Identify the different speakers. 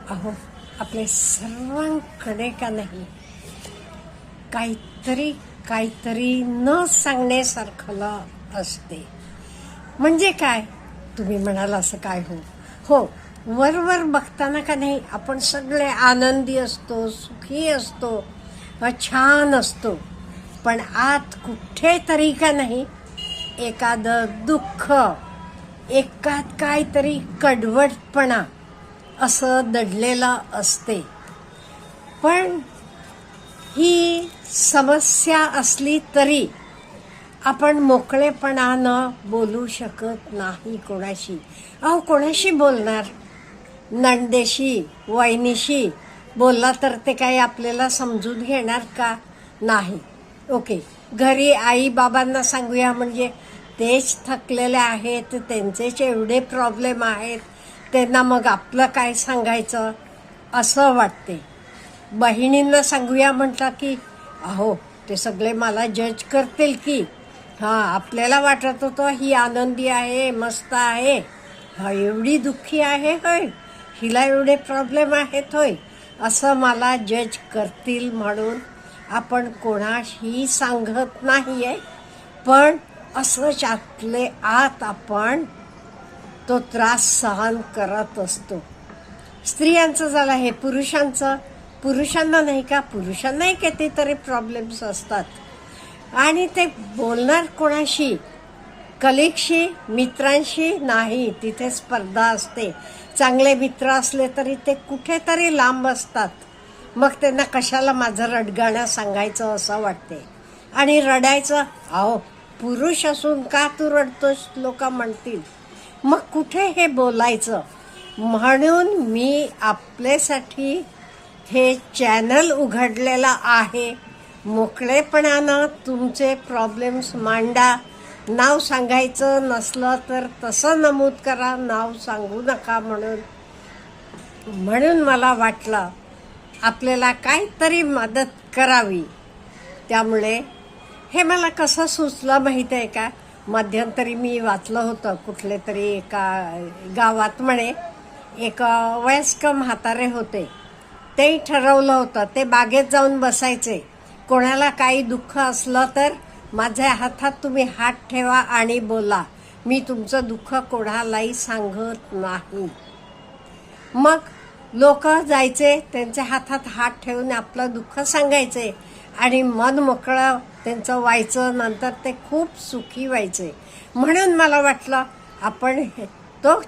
Speaker 1: अहो, आपले सर्वांकडे का नाही काहीतरी काहीतरी न सांगण्यासारखं असते. म्हणजे काय, तुम्ही म्हणाल असं काय? हो, वरवर बघताना का नाही आपण सगळे आनंदी असतो, सुखी असतो, छान असतो. पण आत कुठेतरी का नाही एखादं दुःख, एकात काहीतरी कडवटपणा असं दडलेलं असते. पण ही समस्या असली तरी आपण मोकळेपणानं बोलू शकत नाही कोणाशी. अहो, कोणाशी बोलणार? नणदेशी, वहिनीशी बोलला तर ते काही आपल्याला समजून घेणार का? नाही. ओके, घरी आई बाबांना सांगूया म्हणजे तेच थकलेले आहेत, त्यांचेच एवढे प्रॉब्लेम आहेत, त्यांना मग आपलं काय सांगायचं असं वाटते. बहिणींना सांगूया म्हटलं की अहो, ते सगळे मला जज करतील की. आपल्याला वाटत होतं ही आनंदी आहे, मस्त आहे, एवढी दुःखी आहे होय, हिला एवढे प्रॉब्लेम आहेत होय, असं मला जज करतील म्हणून आपण कोणाशी सांगत नाही आहे. पण असंच आतले आत आपण तो त्रास सहन करत असतो. स्त्रियांचं झालं हे, पुरुषांना नाही का? पुरुषांनाही कितीतरी प्रॉब्लेम्स असतात. आणि ते बोलणार कोणाशी? कलिगशी, मित्रांशी नाही. तिथे स्पर्धा असते. चांगले मित्र असले तरी ते कुठेतरी लांब असतात. मग त्यांना कशाला माझं रडगाणं सांगायचं असं वाटते. आणि रडायचं, अहो पुरुष असून का तू रडतोस लोक म्हणतील. मग कुठे हे बोलायचं? म्हणून मी आपल्यासाठी हे चॅनल उघडलेलं आहे. मोकळेपणानं तुमचे प्रॉब्लेम्स मांडा. नाव सांगायचं नसलं तर तसं नमूद करा, नाव सांगू नका म्हणून मला वाटलं आपल्याला काहीतरी मदत करावी. त्यामुळे हे मला कसं सुचलं माहीत आहे का? मध्यंतरी मी वाचलं होतं कुठले तरी एका गावात म्हणे एक वयस्क म्हातारे होते. ते ठरवलं होतं ते बागेत जाऊन बसायचे. कोणाला काही दुःख असलं तर माझ्या हातात तुम्ही हात ठेवा आणि बोला, मी तुमचं दुःख कोणालाही सांगत नाही. मग लोक जायचे, त्यांच्या हातात हात ठेवून आपलं दुःख सांगायचे आणि मन मोकळं त्यांचं व्हायचं. नंतर ते खूप सुखी व्हायचे. म्हणून मला वाटलं आपण तो